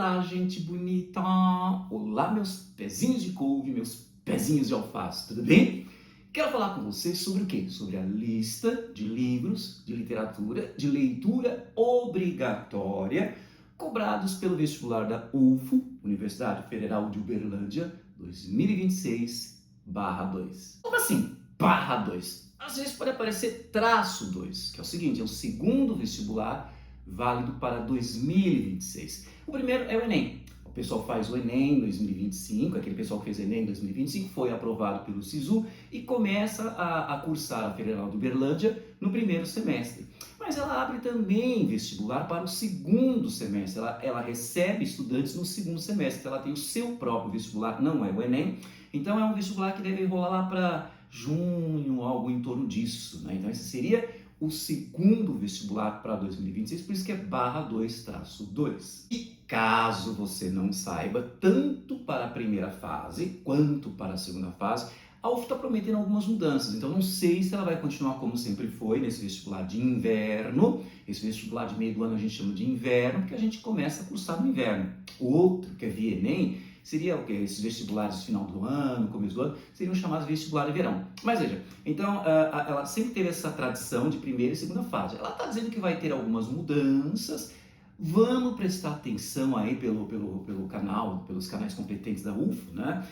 Olá, gente bonita! Olá, meus pezinhos de couve, meus pezinhos de alface, tudo bem? Quero falar com vocês sobre o quê? Sobre a lista de livros de literatura, de leitura obrigatória, cobrados pelo vestibular da UFO, Universidade Federal de Uberlândia, 2026/2. Como assim, /2? Às vezes pode aparecer -2, que é o seguinte, é o segundo vestibular válido para 2026. O primeiro é o Enem. O pessoal faz o Enem em 2025, aquele pessoal que fez o Enem em 2025 foi aprovado pelo SISU e começa a cursar a Federal de Uberlândia no primeiro semestre. Mas ela abre também vestibular para o segundo semestre, ela recebe estudantes no segundo semestre, ela tem o seu próprio vestibular, não é o Enem, então é um vestibular que deve rolar lá para junho, algo em torno disso, né? Então esse seria o segundo vestibular para 2026, por isso que é /2-2. E caso você não saiba, tanto para a primeira fase quanto para a segunda fase, a UF está prometendo algumas mudanças, então não sei se ela vai continuar como sempre foi nesse vestibular de inverno. Esse vestibular de meio do ano a gente chama de inverno, porque a gente começa a cursar no inverno. O outro, que é via Enem, seria o quê? Esses vestibulares de final do ano, começo do ano, seriam chamados vestibular de verão. Mas veja, então ela sempre teve essa tradição de primeira e segunda fase. Ela está dizendo que vai ter algumas mudanças. Vamos prestar atenção aí pelo canal, pelos canais competentes da UFO, né?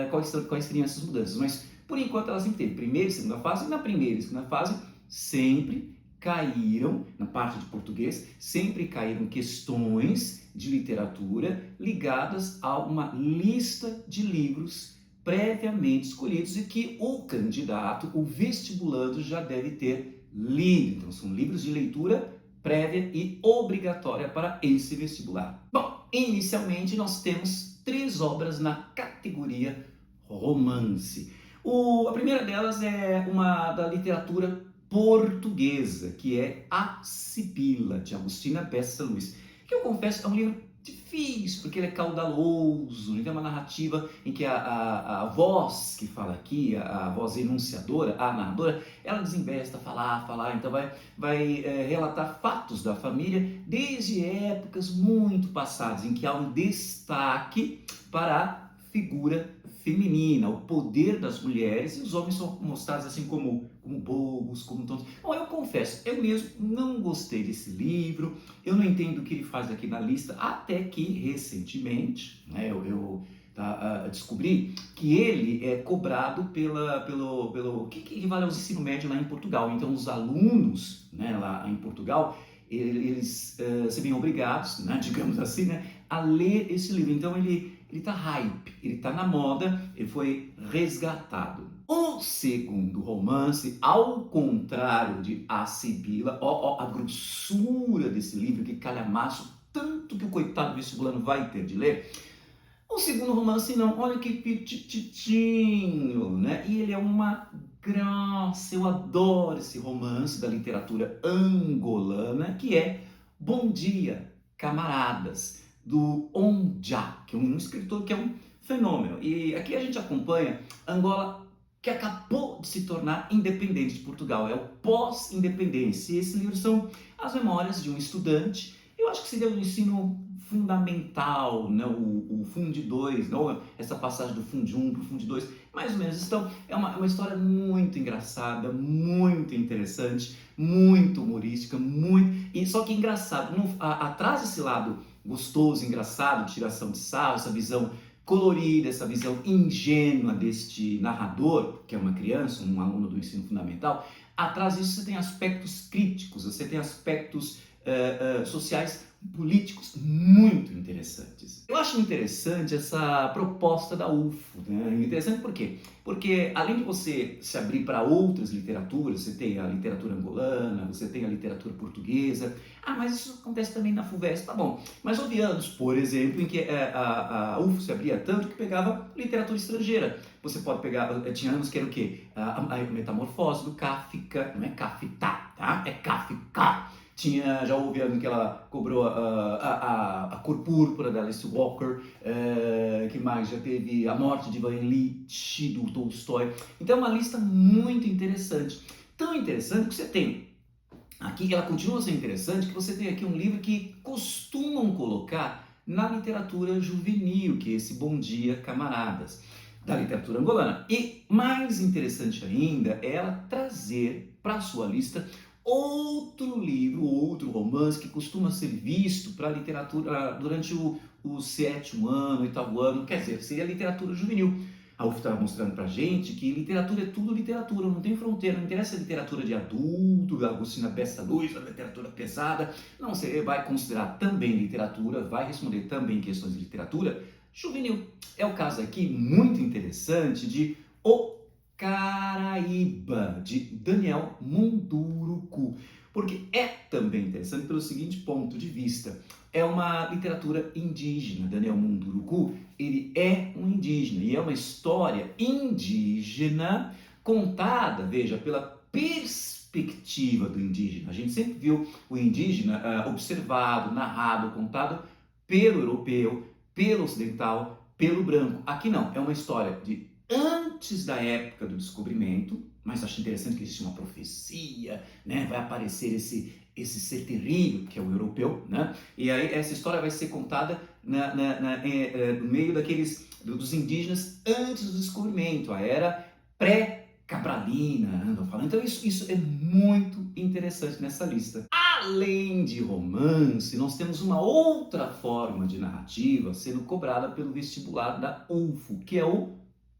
Quais seriam essas mudanças? Mas, por enquanto, ela sempre teve primeira e segunda fase, e na primeira e segunda fase sempre caíram, na parte de português, sempre caíram questões de literatura ligadas a uma lista de livros previamente escolhidos e que o candidato, o vestibulando, já deve ter lido. Então, são livros de leitura prévia e obrigatória para esse vestibular. Bom, inicialmente nós temos 3 obras na categoria romance. A primeira delas é uma da literatura portuguesa, que é A Sibila, de Agostina Bessa Luís, que eu confesso é um livro difícil, porque ele é caudaloso, ele é uma narrativa em que a voz que fala aqui, a voz enunciadora, a narradora, ela desembesta, falar, então vai relatar fatos da família desde épocas muito passadas, em que há um destaque para a figura feminina, o poder das mulheres, e os homens são mostrados assim como bobos, como tontos. Bom, eu confesso, eu mesmo não gostei desse livro, eu não entendo o que ele faz aqui na lista, até que recentemente, né, eu descobri que ele é cobrado pelo que equivale aos ensino médio lá em Portugal. Então os alunos, né, lá em Portugal, eles se veem obrigados, né, digamos assim, né, a ler esse livro. Então ele está hype, ele está na moda, ele foi resgatado. O segundo romance, ao contrário de A Sibila, a grossura desse livro, que calhamaço, tanto que o coitado vestibulando vai ter de ler. O segundo romance não, olha que petititinho, né? E ele é uma graça, eu adoro esse romance da literatura angolana, que é Bom Dia, Camaradas, do Onja, que é um escritor que é um fenômeno. E aqui a gente acompanha Angola, que acabou de se tornar independente de Portugal, é o pós-independência. E esse livro são as memórias de um estudante, eu acho que seria um ensino fundamental, né? o Fundi 2, não essa passagem do Fundi 1 para o Fundi 2, mais ou menos. Então, é uma história muito engraçada, muito interessante, muito humorística, e só que engraçado, atrás desse lado gostoso, engraçado, tiração de sarro, essa visão colorida, essa visão ingênua deste narrador, que é uma criança, um aluno do ensino fundamental, atrás disso você tem aspectos críticos, você tem aspectos sociais, políticos muito interessantes. Eu acho interessante essa proposta da UFO, né? Interessante por quê? Porque além de você se abrir para outras literaturas, você tem a literatura angolana, você tem a literatura portuguesa, mas isso acontece também na FUVEST, tá bom. Mas houve anos, por exemplo, em que a UFO se abria tanto que pegava literatura estrangeira. Você pode pegar, tinha anos que era o quê? A Metamorfose do Kafka, não é Kafta, tá? É Kafka. Já houve ano que ela cobrou a cor púrpura da Alice Walker, que mais? Já teve A Morte de Ivan Ilitch, do Tolstói. Então é uma lista muito interessante. Tão interessante que você tem aqui, ela continua sendo interessante, que você tem aqui um livro que costumam colocar na literatura juvenil, que é esse Bom Dia, Camaradas, da literatura angolana. E mais interessante ainda é ela trazer para a sua lista outro livro, outro romance que costuma ser visto para a literatura durante o sétimo ano, oitavo ano, quer dizer, seria a literatura juvenil. A UF estava mostrando pra gente que literatura é tudo literatura, não tem fronteira, não interessa a literatura de adulto, a Agostina Bessa Luz, a literatura pesada. Não, você vai considerar também literatura, vai responder também questões de literatura juvenil. É o caso aqui muito interessante de O Caraíba, de Daniel Munduruku, porque é também interessante pelo seguinte ponto de vista. É uma literatura indígena. Daniel Munduruku, ele é um indígena e é uma história indígena contada, veja, pela perspectiva do indígena. A gente sempre viu o indígena observado, narrado, contado pelo europeu, pelo ocidental, pelo branco. Aqui não, é uma história de antes da época do descobrimento, mas acho interessante que existe uma profecia, né? Vai aparecer esse ser terrível, que é o europeu, né? E aí essa história vai ser contada no meio dos indígenas antes do descobrimento, a era pré-cabralina, andam falando. Então isso é muito interessante nessa lista. Além de romance, nós temos uma outra forma de narrativa sendo cobrada pelo vestibular da UFO, que é o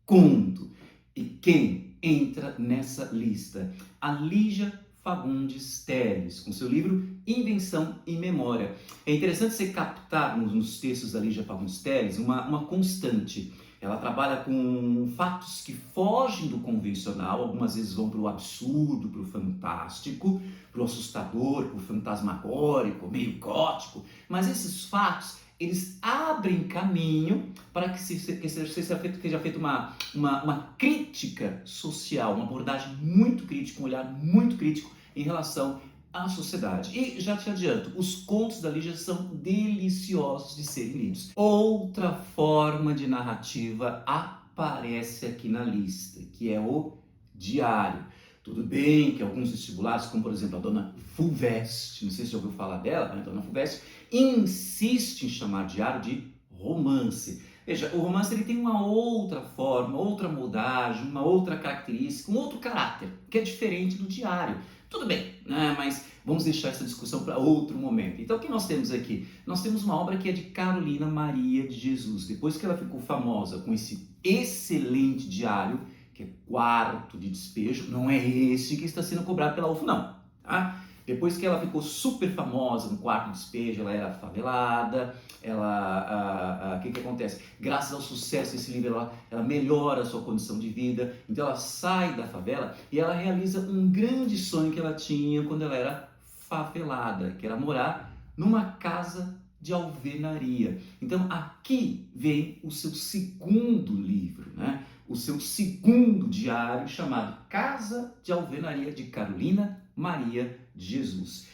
conto. E quem entra nessa lista? A Lígia Fagundes Telles, com seu livro Invenção e Memória. É interessante você captar nos textos da Lígia Fagundes Telles uma constante. Ela trabalha com fatos que fogem do convencional, algumas vezes vão para o absurdo, para o fantástico, para o assustador, para o fantasmagórico, meio gótico, mas esses fatos eles abrem caminho para que seja feita uma crítica social, uma abordagem muito crítica, um olhar muito crítico em relação à sociedade. E já te adianto, os contos da Lígia são deliciosos de serem lidos. Outra forma de narrativa aparece aqui na lista, que é o diário. Tudo bem que alguns vestibulares, como por exemplo a dona Fulvestre, não sei se você já ouviu falar dela, né? A dona Fulvestre insiste em chamar diário de romance. Veja, o romance ele tem uma outra forma, outra moldagem, uma outra característica, um outro caráter, que é diferente do diário. Tudo bem, né? Mas vamos deixar essa discussão para outro momento. Então, o que nós temos aqui? Nós temos uma obra que é de Carolina Maria de Jesus. Depois que ela ficou famosa com esse excelente diário, que é Quarto de Despejo, não é esse que está sendo cobrado pela UFO, não. Tá? Depois que ela ficou super famosa no Quarto de Despejo, ela era favelada, o que acontece? Graças ao sucesso desse livro, ela melhora a sua condição de vida, então ela sai da favela e ela realiza um grande sonho que ela tinha quando ela era favelada, que era morar numa casa de alvenaria. Então aqui vem o seu segundo livro, né? O seu segundo diário, chamado Casa de Alvenaria, de Carolina Maria de Jesus.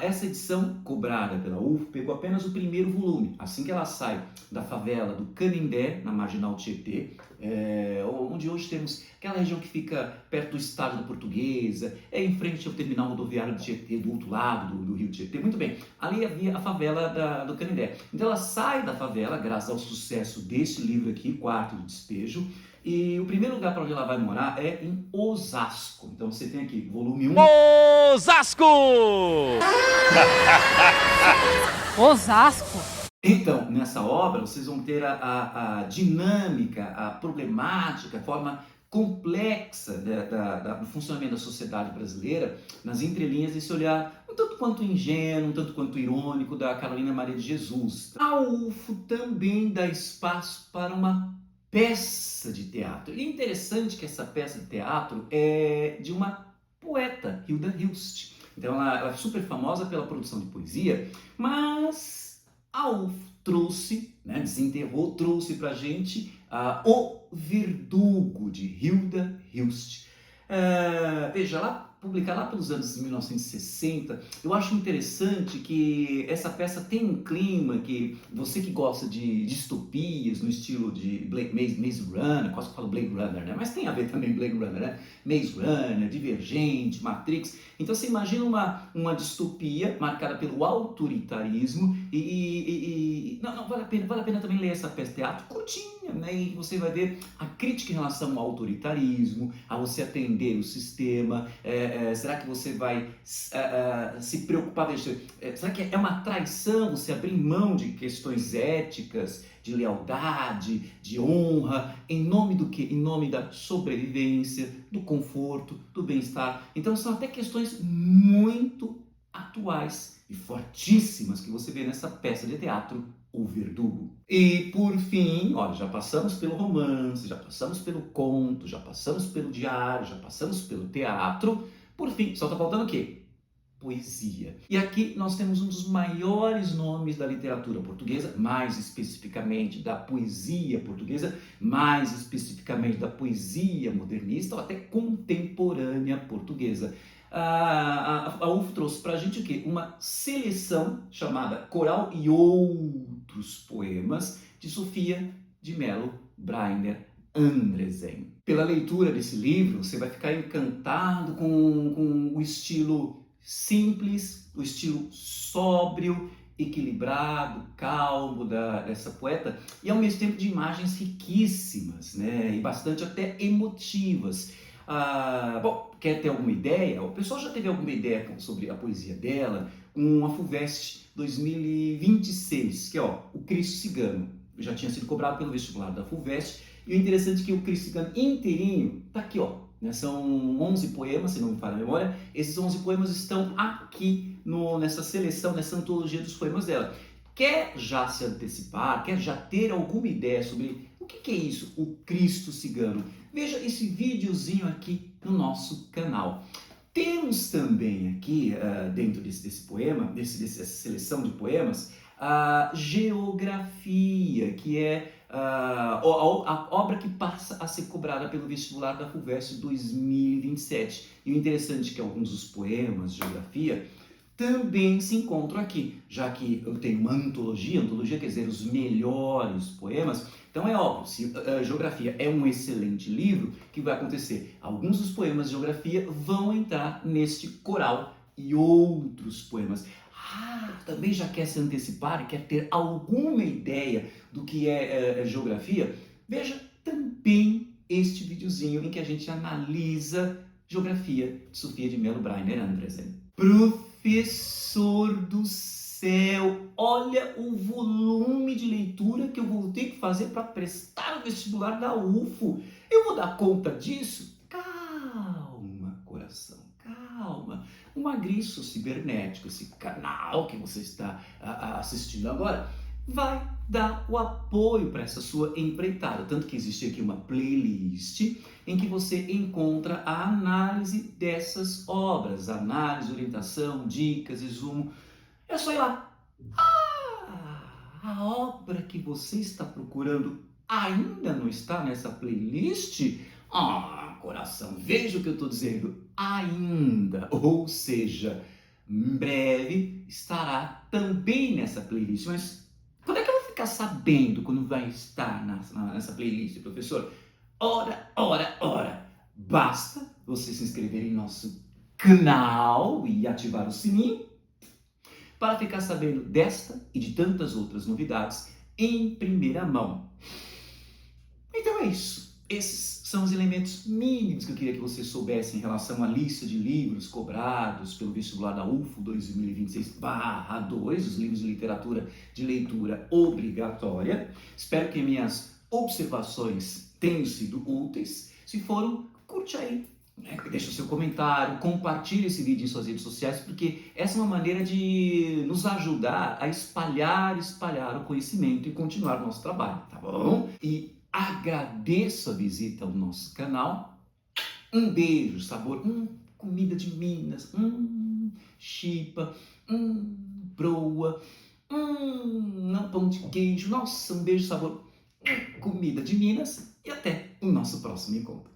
Essa edição, cobrada pela UFO, pegou apenas o primeiro volume. Assim que ela sai da favela do Canindé, na Marginal Tietê, onde hoje temos aquela região que fica perto do estádio da Portuguesa, em frente ao terminal rodoviário de Tietê, do outro lado do rio Tietê. Muito bem, ali havia a favela do Canindé. Então ela sai da favela, graças ao sucesso desse livro aqui, Quarto de Despejo, e o primeiro lugar para onde ela vai morar é em Osasco. Então você tem aqui, volume 1. Osasco! Osasco? Então, nessa obra, vocês vão ter a dinâmica, a problemática, a forma complexa do funcionamento da sociedade brasileira nas entrelinhas desse olhar um tanto quanto ingênuo, um tanto quanto irônico da Carolina Maria de Jesus. A UFO também dá espaço para uma peça de teatro. E é interessante que essa peça de teatro é de uma poeta, Hilda Hilst. Então ela é super famosa pela produção de poesia, mas a UFO trouxe, né, desenterrou, trouxe pra gente O Verdugo, de Hilda Hilst. Veja, ela publicada lá pelos anos 1960. Eu acho interessante que essa peça tem um clima que você que gosta de distopias no estilo de Maze Runner, quase que eu falo Blade Runner, né? Mas tem a ver também Blade Runner, né? Maze Runner, Divergente, Matrix. Então você imagina uma distopia marcada pelo autoritarismo não, vale a pena também ler essa peça de teatro curtinha, né? E você vai ver a crítica em relação ao autoritarismo, a você atender o sistema. Será que você vai se preocupar? Será que é uma traição você abrir mão de questões éticas, de lealdade, de honra, em nome do quê? Em nome da sobrevivência, do conforto, do bem-estar. Então são até questões muito atuais e fortíssimas que você vê nessa peça de teatro, O Verdugo. E por fim, olha, já passamos pelo romance, já passamos pelo conto, já passamos pelo diário, já passamos pelo teatro. Por fim, só está faltando o quê? Poesia. E aqui nós temos um dos maiores nomes da literatura portuguesa, mais especificamente da poesia portuguesa, mais especificamente da poesia modernista ou até contemporânea portuguesa. A UF trouxe para a gente o quê? Uma seleção chamada Coral e Outros Poemas, de Sofia de Mello Brainer Andresen. Pela leitura desse livro, você vai ficar encantado com o estilo simples, o estilo sóbrio, equilibrado, calmo dessa poeta, e ao mesmo tempo de imagens riquíssimas, né? E bastante até emotivas. Bom, quer ter alguma ideia? O pessoal já teve alguma ideia sobre a poesia dela? A FUVEST 2026, que é o Cristo Cigano. Já tinha sido cobrado pelo vestibular da FUVEST, e o interessante é que o Cristo Cigano inteirinho está aqui, né? São 11 poemas, se não me falha a memória. Esses 11 poemas estão aqui nessa seleção, nessa antologia dos poemas dela. Quer já se antecipar, quer já ter alguma ideia sobre o que é isso, o Cristo Cigano? Veja esse videozinho aqui no nosso canal. Temos também aqui, dentro desse poema, dessa seleção de poemas, a geografia, que é a obra que passa a ser cobrada pelo vestibular da FUVEST 2027. E o interessante é que alguns dos poemas de geografia também se encontram aqui, já que eu tenho uma antologia quer dizer os melhores poemas. Então é óbvio, se Geografia é um excelente livro, o que vai acontecer? Alguns dos poemas de geografia vão entrar neste coral e outros poemas. Também já quer se antecipar e quer ter alguma ideia do que é geografia? Veja também este videozinho em que a gente analisa Geografia de Sofia de Mello Brainer Andresen. Professor do céu, olha o volume de leitura que eu vou ter que fazer para prestar o vestibular da UFO. Eu vou dar conta disso? Calma, coração, calma. O Magriço Cibernético, esse canal que você está assistindo agora, vai dar o apoio para essa sua empreitada. Tanto que existe aqui uma playlist em que você encontra a análise dessas obras, análise, orientação, dicas, resumo. É só ir lá. A obra que você está procurando ainda não está nessa playlist? Coração, veja o que eu estou dizendo. Ainda, ou seja, em breve estará também nessa playlist. Mas quando é que eu vou ficar sabendo quando vai estar nessa playlist, professor? Ora. Basta você se inscrever em nosso canal e ativar o sininho para ficar sabendo desta e de tantas outras novidades em primeira mão. Então é isso. Esses são os elementos mínimos que eu queria que você soubesse em relação à lista de livros cobrados pelo vestibular da UFO 2026/2, os livros de literatura de leitura obrigatória. Espero que minhas observações tenham sido úteis. Se foram, curte aí, deixa o seu comentário, compartilhe esse vídeo em suas redes sociais, porque essa é uma maneira de nos ajudar a espalhar o conhecimento e continuar o nosso trabalho, tá bom? E agradeço a visita ao nosso canal. Um beijo, sabor, comida de Minas, chipa, broa, pão de queijo. Nossa, um beijo, sabor, comida de Minas. E até o nosso próximo encontro.